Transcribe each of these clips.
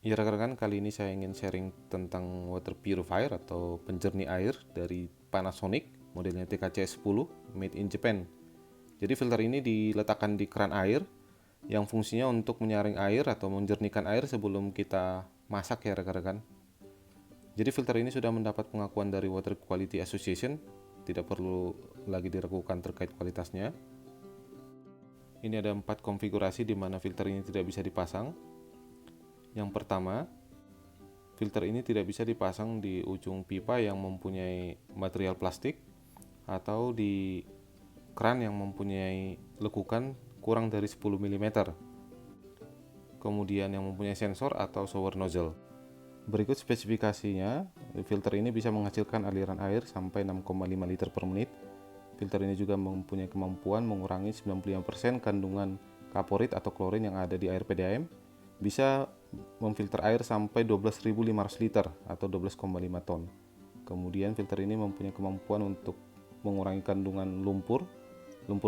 Ya rekan-rekan, kali ini saya ingin sharing tentang water purifier atau penjernih air dari Panasonic modelnya TKCS10 made in Japan. Jadi filter ini diletakkan di keran air yang fungsinya untuk menyaring air atau menjernihkan air sebelum kita masak ya rekan-rekan. Jadi filter ini sudah mendapat pengakuan dari Water Quality Association, tidak perlu lagi diragukan terkait kualitasnya. Ini ada 4 konfigurasi di mana filter ini tidak bisa dipasang. Yang pertama, filter ini tidak bisa dipasang di ujung pipa yang mempunyai material plastik atau di keran yang mempunyai lekukan kurang dari 10 mm. Kemudian yang mempunyai sensor atau shower nozzle. Berikut spesifikasinya, filter ini bisa menghasilkan aliran air sampai 6,5 liter per menit. Filter ini juga mempunyai kemampuan mengurangi 95% kandungan kaporit atau klorin yang ada di air PDAM. Bisa memfilter air sampai 12.500 liter atau 12,5 ton. Kemudian filter ini mempunyai kemampuan untuk mengurangi kandungan lumpur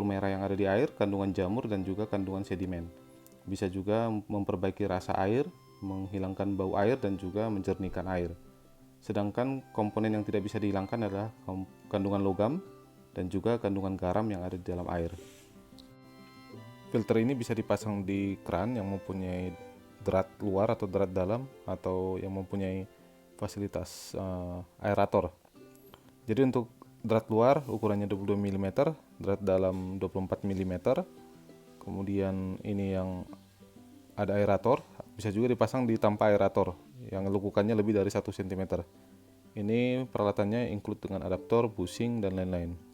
merah yang ada di air, kandungan jamur dan juga kandungan sedimen. Bisa juga memperbaiki rasa air, menghilangkan bau air dan juga menjernihkan air. Sedangkan komponen yang tidak bisa dihilangkan adalah kandungan logam dan juga kandungan garam yang ada di dalam air. Filter ini bisa dipasang di keran yang mempunyai drat luar atau drat dalam atau yang mempunyai fasilitas aerator. Jadi untuk drat luar ukurannya 22 mm, drat dalam 24 mm. Kemudian ini yang ada aerator, bisa juga dipasang di tanpa aerator yang lekukannya lebih dari 1 cm. Ini peralatannya include dengan adaptor, bushing dan lain-lain.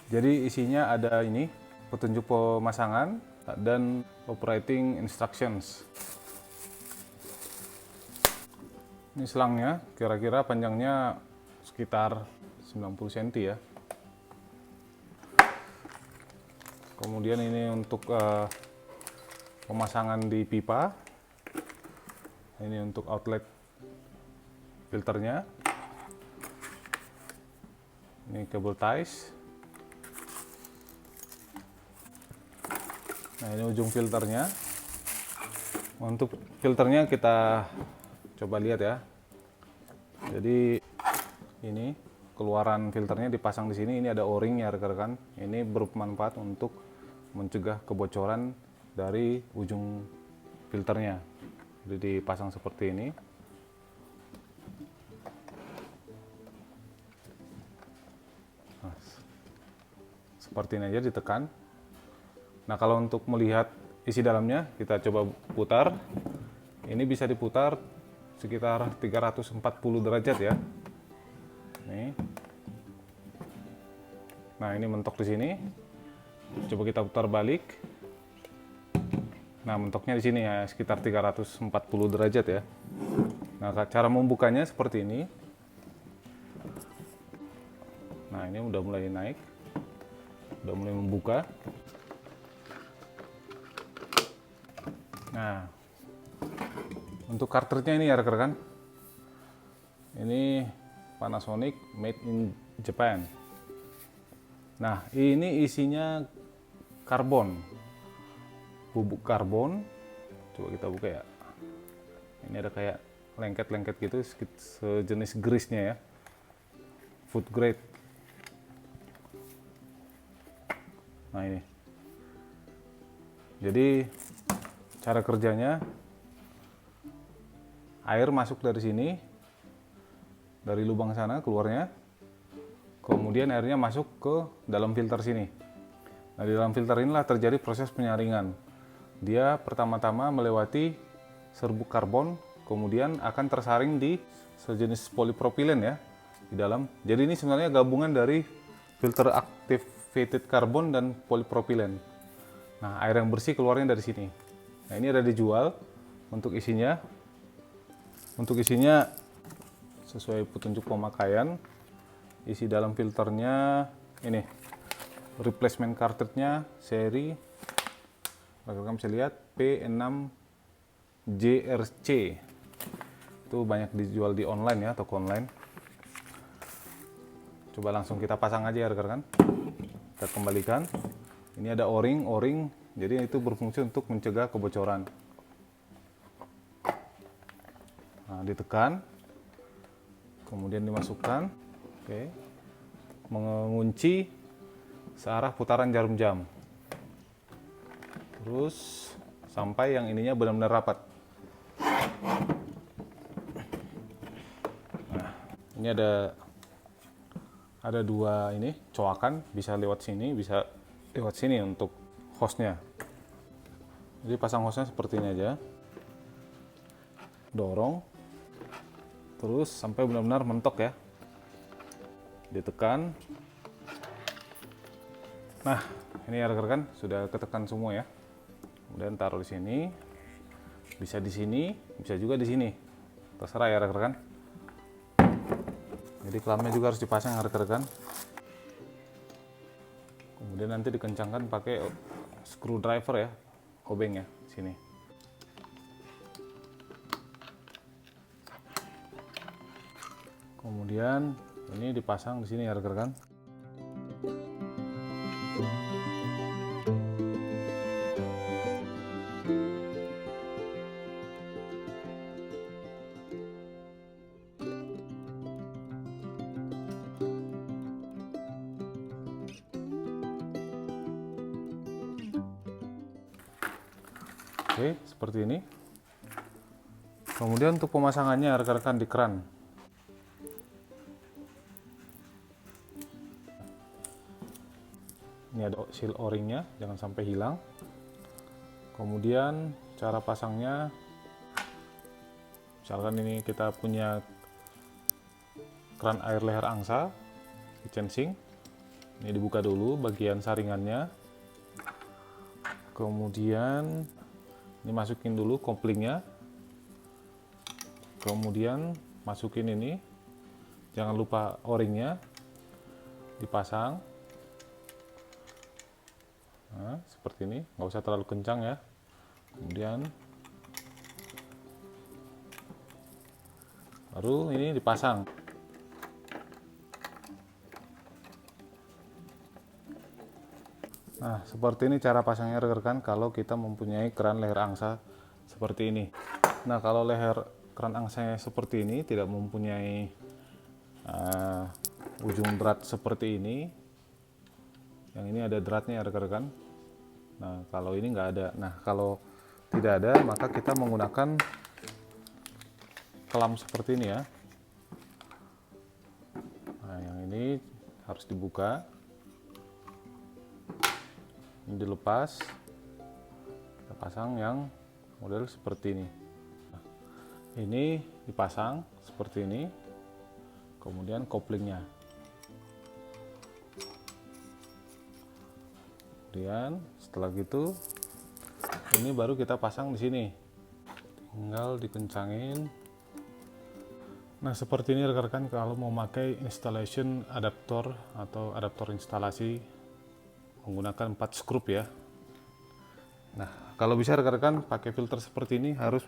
Jadi isinya ada ini, petunjuk pemasangan dan operating instructions. Ini selangnya, kira-kira panjangnya sekitar 90 cm ya. Kemudian ini untuk pemasangan di pipa. Ini untuk outlet filternya. Ini kabel ties. Nah, ini ujung filternya. Untuk filternya kita coba lihat ya. Jadi ini keluaran filternya dipasang di sini. Ini ada O-ring ya rekan-rekan. Ini bermanfaat untuk mencegah kebocoran dari ujung filternya. Jadi dipasang seperti ini. Nah, seperti ini aja ditekan. Nah, kalau untuk melihat isi dalamnya, kita coba putar. Ini bisa diputar sekitar 340 derajat ya. Nih. Nah, ini mentok di sini. Coba kita putar balik. Nah, mentoknya di sini ya, sekitar 340 derajat ya. Nah, cara membukanya seperti ini. Nah, ini udah mulai naik. Udah mulai membuka. Nah, untuk cartridge-nya ini ya rekan-rekan. Ini Panasonic made in Japan. Nah, ini isinya karbon. Bubuk karbon. Coba kita buka ya. Ini ada kayak lengket-lengket gitu, sejenis grease-nya ya. Food grade. Nah, ini. Jadi cara kerjanya, air masuk dari sini, dari lubang sana keluarnya, kemudian airnya masuk ke dalam filter sini. Nah, di dalam filter inilah terjadi proses penyaringan. Dia pertama-tama melewati serbuk karbon, kemudian akan tersaring di sejenis polipropilen ya di dalam. Jadi ini sebenarnya gabungan dari filter activated carbon dan polipropilen. Nah, air yang bersih keluarnya dari sini. Nah, ini ada dijual untuk isinya. Untuk isinya sesuai petunjuk pemakaian. Isi dalam filternya ini. Replacement cartridge-nya seri, rekan-rekan bisa lihat P6JRC. Itu banyak dijual di online ya, toko online. Coba langsung kita pasang aja ya rekan-rekan. Kita kembalikan. Ini ada o-ring, jadi itu berfungsi untuk mencegah kebocoran. Nah, ditekan, kemudian dimasukkan, oke, mengunci searah putaran jarum jam. Terus sampai yang ininya benar-benar rapat. Nah, ini ada dua ini coakan, bisa lewat sini, bisa lewat sini untuk hostnya. Jadi pasang hostnya seperti ini aja, dorong terus sampai benar-benar mentok ya, ditekan. Nah, ini ya rekan-rekan, sudah ketekan semua ya. Kemudian taruh di sini, bisa di sini, bisa juga di sini, terserah ya rekan-rekan. Jadi klamnya juga harus dipasang ya rekan-rekan. Kemudian nanti dikencangkan pakai screwdriver ya, obeng ya, sini. Kemudian ini dipasang di sini ya rekan-rekan. Oke, seperti ini. Kemudian untuk pemasangannya rekan-rekan di keran. Ini ada seal o-ringnya, jangan sampai hilang. Kemudian cara pasangnya, misalkan ini kita punya keran air leher angsa, kitchen sink. Ini dibuka dulu bagian saringannya. Kemudian ini masukin dulu koplingnya. Kemudian masukin ini, jangan lupa o-ringnya dipasang. Nah, seperti ini, nggak usah terlalu kencang ya. Kemudian baru ini dipasang. Nah, seperti ini cara pasangnya rekan-rekan kalau kita mempunyai keran leher angsa seperti ini. Nah, kalau leher keran angsanya seperti ini, tidak mempunyai ujung drat seperti ini. Yang ini ada dratnya ya rekan-rekan. Nah, kalau ini nggak ada. Nah, kalau tidak ada, maka kita menggunakan kelam seperti ini ya. Nah, yang ini harus dibuka. Ini dilepas, kita pasang yang model seperti ini. Nah, ini dipasang seperti ini, kemudian koplingnya. Kemudian setelah gitu, ini baru kita pasang di sini. Tinggal dikencangin. Nah, seperti ini rekan-rekan kalau mau pakai installation adaptor atau adaptor instalasi menggunakan 4 skrup ya. Nah, kalau bisa rekan-rekan pakai filter seperti ini harus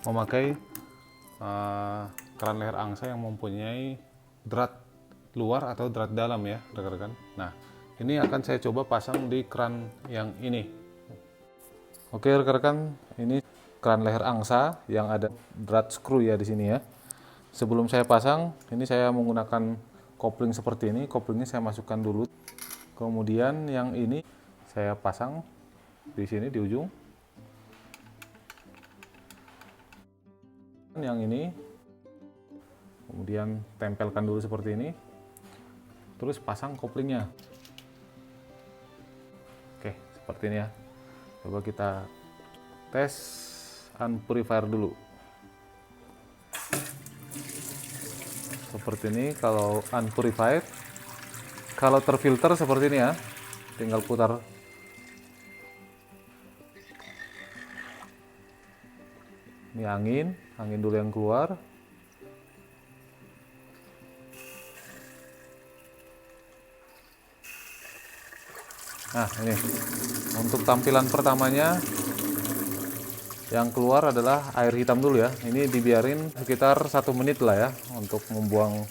memakai keran leher angsa yang mempunyai drat luar atau drat dalam ya rekan-rekan. Nah, ini akan saya coba pasang di keran yang ini. Oke rekan-rekan, ini keran leher angsa yang ada drat screw ya di sini ya. Sebelum saya pasang, ini saya menggunakan kopling seperti ini. Koplingnya saya masukkan dulu. Kemudian yang ini saya pasang di sini di ujung. Yang ini kemudian tempelkan dulu seperti ini. Terus pasang koplingnya. Oke, seperti ini ya. Coba kita tes unpurifier dulu. Seperti ini kalau unpurified. Kalau terfilter seperti ini ya, tinggal putar. Ini angin dulu yang keluar. Nah, ini untuk tampilan pertamanya Yang keluar adalah air hitam dulu ya. Ini dibiarin sekitar 1 menit lah ya untuk membuang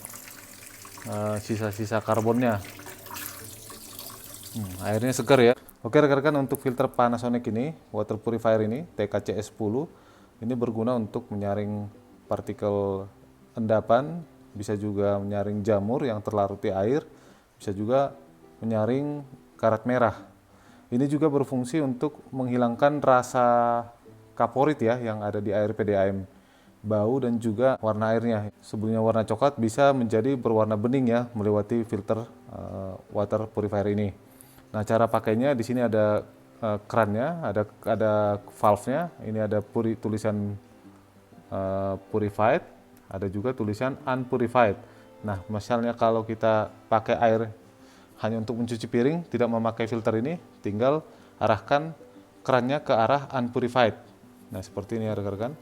sisa-sisa karbonnya. Airnya segar ya. Oke rekan-rekan, untuk filter Panasonic ini, water purifier ini, TKCS10, ini berguna untuk menyaring partikel endapan, bisa juga menyaring jamur yang terlarut di air, bisa juga menyaring karat merah. Ini juga berfungsi untuk menghilangkan rasa kaporit ya yang ada di air PDAM, bau dan juga warna airnya. Sebelumnya warna coklat bisa menjadi berwarna bening ya melewati filter water purifier ini. Nah, cara pakainya di sini ada kerannya, ada valve-nya. Ini ada tulisan purified, ada juga tulisan unpurified. Nah, misalnya kalau kita pakai air hanya untuk mencuci piring, tidak memakai filter ini, tinggal arahkan kerannya ke arah unpurified. Nah, seperti ini ya rekan-rekan.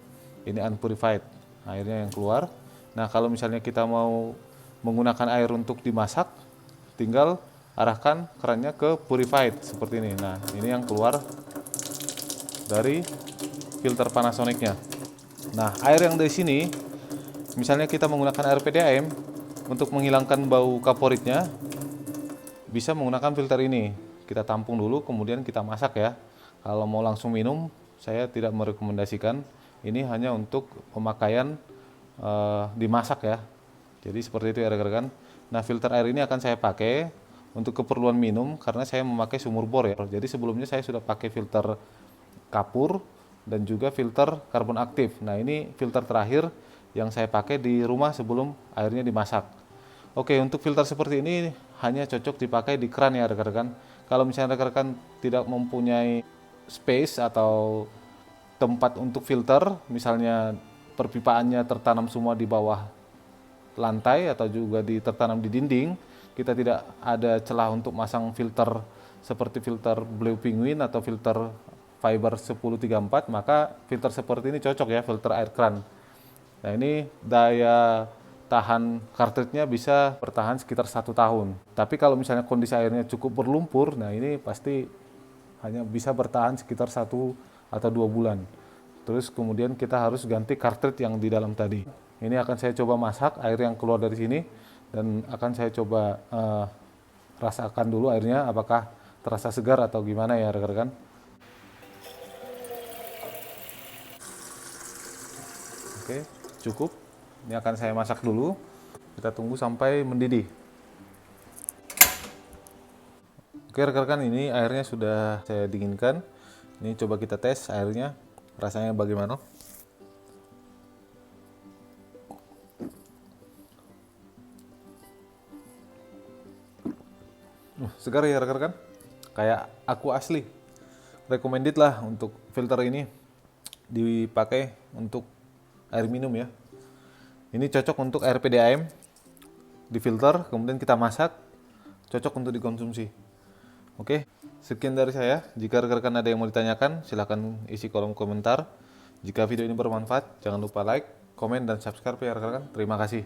Ini unpurified, airnya yang keluar. Nah, kalau misalnya kita mau menggunakan air untuk dimasak, tinggal arahkan kerannya ke purified seperti ini. Nah, ini yang keluar dari filter Panasonicnya. Nah, air yang dari sini, misalnya kita menggunakan air PDAM untuk menghilangkan bau kaporitnya, bisa menggunakan filter ini. Kita tampung dulu, kemudian kita masak ya. Kalau mau langsung minum, saya tidak merekomendasikan. Ini hanya untuk pemakaian dimasak ya. Jadi seperti itu ya rekan-rekan. Nah, filter air ini akan saya pakai untuk keperluan minum karena saya memakai sumur bor ya. Jadi sebelumnya saya sudah pakai filter kapur dan juga filter karbon aktif. Nah, ini filter terakhir yang saya pakai di rumah sebelum airnya dimasak. Oke, untuk filter seperti ini hanya cocok dipakai di keran ya rekan-rekan. Kalau misalnya rekan-rekan tidak mempunyai space atau tempat untuk filter, misalnya perpipaannya tertanam semua di bawah lantai atau juga tertanam di dinding, kita tidak ada celah untuk masang filter seperti filter Blue Penguin atau filter fiber 1034, maka filter seperti ini cocok ya, filter air keran. Nah, ini daya tahan kartridnya bisa bertahan sekitar 1 tahun. Tapi kalau misalnya kondisi airnya cukup berlumpur, nah ini pasti hanya bisa bertahan sekitar 1 atau 2 bulan. Terus kemudian kita harus ganti kartrid yang di dalam tadi. Ini akan saya coba masak air yang keluar dari sini, dan akan saya coba rasakan dulu airnya apakah terasa segar atau gimana ya rekan-rekan. Oke, cukup. Ini akan saya masak dulu. Kita tunggu sampai mendidih. Oke rekan-rekan, ini airnya sudah saya dinginkan. Ini coba kita tes airnya, rasanya bagaimana. Segar ya rekan-rekan, kayak aku asli. Recommended lah untuk filter ini dipakai untuk air minum ya. Ini cocok untuk air PDAM, difilter kemudian kita masak, cocok untuk dikonsumsi. Oke, sekian dari saya. Jika rekan-rekan ada yang mau ditanyakan, silahkan isi kolom komentar. Jika video ini bermanfaat, jangan lupa like, komen, dan subscribe ya rekan-rekan. Terima kasih.